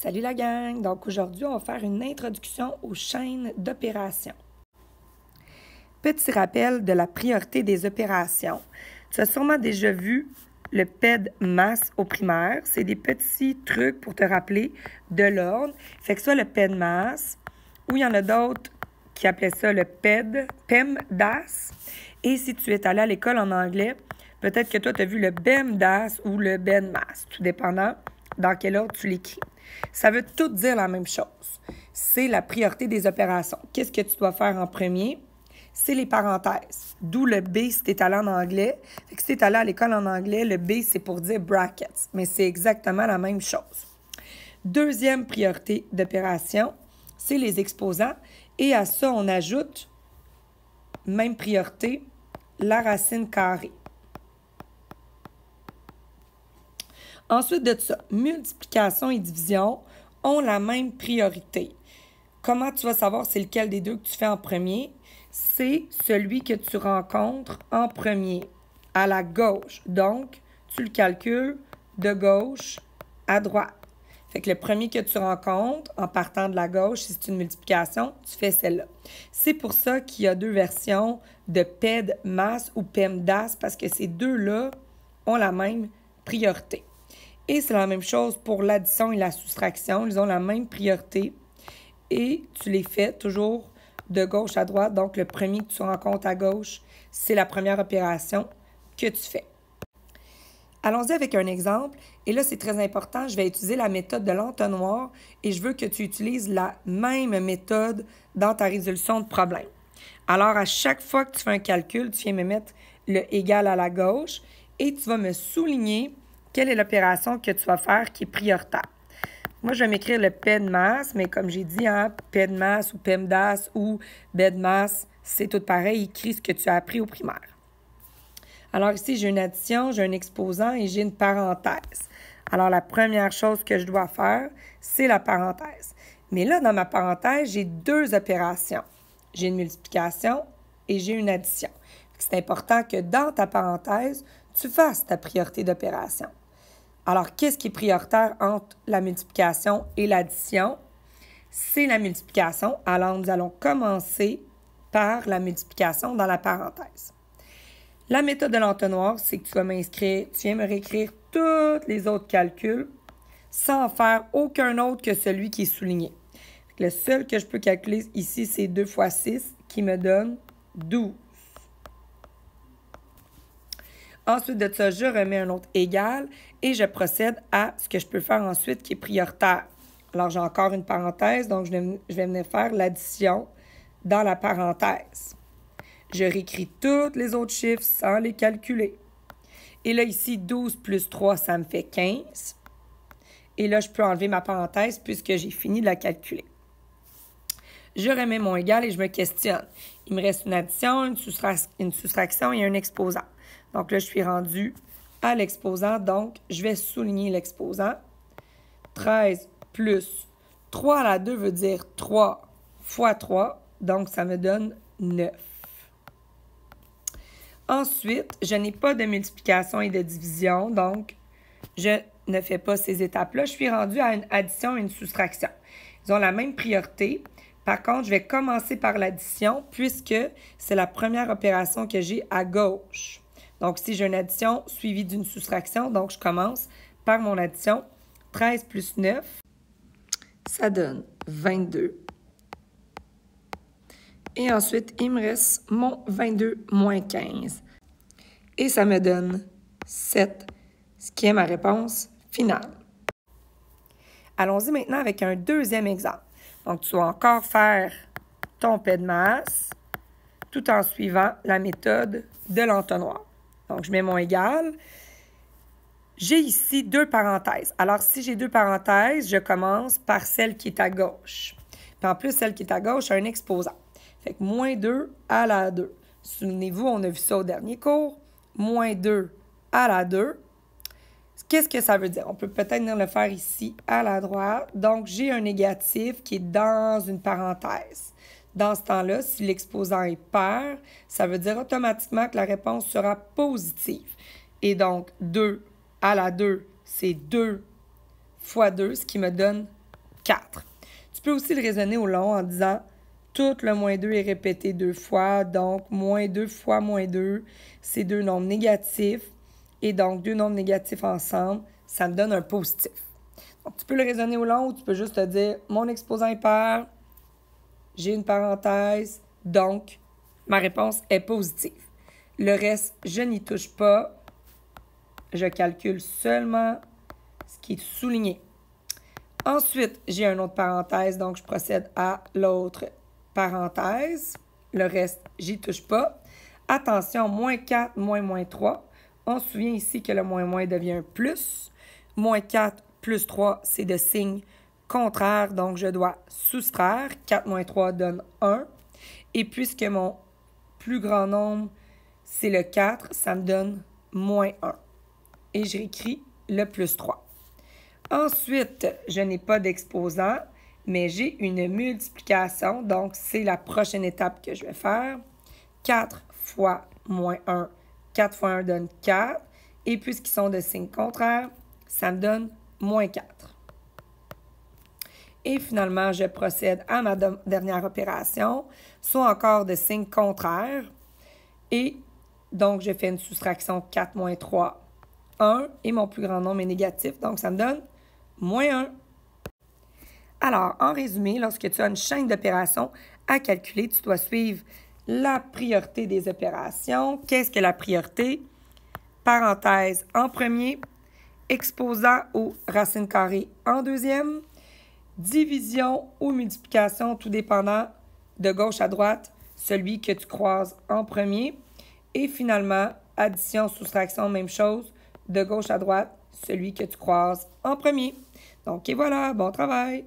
Salut la gang! Donc aujourd'hui, on va faire une introduction aux chaînes d'opérations. Petit rappel de la priorité des opérations. Tu as sûrement déjà vu le PEDMAS au primaire. C'est des petits trucs pour te rappeler de l'ordre. Fait que soit le PEDMAS, ou il y en a d'autres qui appelaient ça le PEMDAS. Et si tu es allé à l'école en anglais, peut-être que toi, tu as vu le BEMDAS ou le BEDMAS, tout dépendant dans quel ordre tu l'écris. Ça veut tout dire la même chose. C'est la priorité des opérations. Qu'est-ce que tu dois faire en premier? C'est les parenthèses. D'où le B si tu es allé en anglais. Fait que si tu es allé à l'école en anglais, le B, c'est pour dire brackets. Mais c'est exactement la même chose. Deuxième priorité d'opération, c'est les exposants. Et à ça, on ajoute, même priorité, la racine carrée. Ensuite de ça, multiplication et division ont la même priorité. Comment tu vas savoir c'est lequel des deux que tu fais en premier? C'est celui que tu rencontres en premier, à la gauche. Donc, tu le calcules de gauche à droite. Fait que le premier que tu rencontres, en partant de la gauche, si c'est une multiplication, tu fais celle-là. C'est pour ça qu'il y a deux versions de PEDMAS ou PEMDAS, parce que ces deux-là ont la même priorité. Et c'est la même chose pour l'addition et la soustraction. Ils ont la même priorité. Et tu les fais toujours de gauche à droite. Donc, le premier que tu rencontres à gauche, c'est la première opération que tu fais. Allons-y avec un exemple. Et là, c'est très important. Je vais utiliser la méthode de l'entonnoir et je veux que tu utilises la même méthode dans ta résolution de problème. Alors, à chaque fois que tu fais un calcul, tu viens me mettre le égal à la gauche et tu vas me souligner quelle est l'opération que tu vas faire qui est prioritaire. Moi, je vais m'écrire le PEDMAS, mais comme j'ai dit, PEDMAS ou PEMDAS ou BEDMAS, c'est tout pareil. Écris ce que tu as appris au primaire. Alors ici, j'ai une addition, j'ai un exposant et j'ai une parenthèse. Alors, la première chose que je dois faire, c'est la parenthèse. Mais là, dans ma parenthèse, j'ai deux opérations. J'ai une multiplication et j'ai une addition. C'est important que dans ta parenthèse, tu fasses ta priorité d'opération. Alors, qu'est-ce qui est prioritaire entre la multiplication et l'addition? C'est la multiplication. Alors, nous allons commencer par la multiplication dans la parenthèse. La méthode de l'entonnoir, c'est que tu vas tu viens me réécrire tous les autres calculs sans faire aucun autre que celui qui est souligné. Le seul que je peux calculer ici, c'est 2 fois 6 qui me donne 12. Ensuite de ça, je remets un autre égal et je procède à ce que je peux faire ensuite qui est prioritaire. Alors, j'ai encore une parenthèse, donc je vais venir faire l'addition dans la parenthèse. Je réécris tous les autres chiffres sans les calculer. Et là, ici, 12 plus 3, ça me fait 15. Et là, je peux enlever ma parenthèse puisque j'ai fini de la calculer. Je remets mon égal et je me questionne. Il me reste une addition, une soustraction et un exposant. Donc là, je suis rendue à l'exposant, donc je vais souligner l'exposant. 13 plus 3 à la 2 veut dire 3 fois 3, donc ça me donne 9. Ensuite, je n'ai pas de multiplication et de division, donc je ne fais pas ces étapes-là. Je suis rendue à une addition et une soustraction. Ils ont la même priorité. Par contre, je vais commencer par l'addition puisque c'est la première opération que j'ai à gauche. Donc, si j'ai une addition suivie d'une soustraction, donc je commence par mon addition. 13 plus 9, ça donne 22. Et ensuite, il me reste mon 22 moins 15. Et ça me donne 7, ce qui est ma réponse finale. Allons-y maintenant avec un deuxième exemple. Donc, tu vas encore faire ton PEDMAS tout en suivant la méthode de l'entonnoir. Donc, je mets mon égal. J'ai ici deux parenthèses. Alors, si j'ai deux parenthèses, je commence par celle qui est à gauche. Puis en plus, celle qui est à gauche a un exposant. Fait que moins 2 à la 2. Souvenez-vous, on a vu ça au dernier cours. Moins 2 à la 2. Qu'est-ce que ça veut dire? On peut peut-être venir le faire ici à la droite. Donc, j'ai un négatif qui est dans une parenthèse. Dans ce temps-là, si l'exposant est pair, ça veut dire automatiquement que la réponse sera positive. Et donc, 2 à la 2, c'est 2 fois 2, ce qui me donne 4. Tu peux aussi le raisonner au long en disant tout le moins 2 est répété 2 fois, donc moins 2 fois moins 2, c'est 2 nombres négatifs. Et donc, 2 nombres négatifs ensemble, ça me donne un positif. Donc, tu peux le raisonner au long ou tu peux juste te dire mon exposant est pair, j'ai une parenthèse, donc ma réponse est positive. Le reste, je n'y touche pas. Je calcule seulement ce qui est souligné. Ensuite, j'ai une autre parenthèse, donc je procède à l'autre parenthèse. Le reste, j'y touche pas. Attention, moins 4, moins 3. On se souvient ici que le moins devient un plus. Moins 4 plus 3, c'est de signe contraire, donc je dois soustraire. 4 moins 3 donne 1. Et puisque mon plus grand nombre, c'est le 4, ça me donne moins 1. Et j'écris le plus 3. Ensuite, je n'ai pas d'exposant, mais j'ai une multiplication, donc c'est la prochaine étape que je vais faire. 4 fois moins 1, 4 fois 1 donne 4, et puisqu'ils sont de signe contraire, ça me donne moins 4. Et finalement, je procède à ma dernière opération, soit encore de signe contraire, et donc je fais une soustraction 4 moins 3, 1, et mon plus grand nombre est négatif, donc ça me donne moins 1. Alors, en résumé, lorsque tu as une chaîne d'opérations à calculer, tu dois suivre la priorité des opérations. Qu'est-ce que la priorité? Parenthèse en premier, exposant aux racines carrées en deuxième, division ou multiplication, tout dépendant de gauche à droite, celui que tu croises en premier. Et finalement, addition, soustraction, même chose, de gauche à droite, celui que tu croises en premier. Donc, et voilà, bon travail!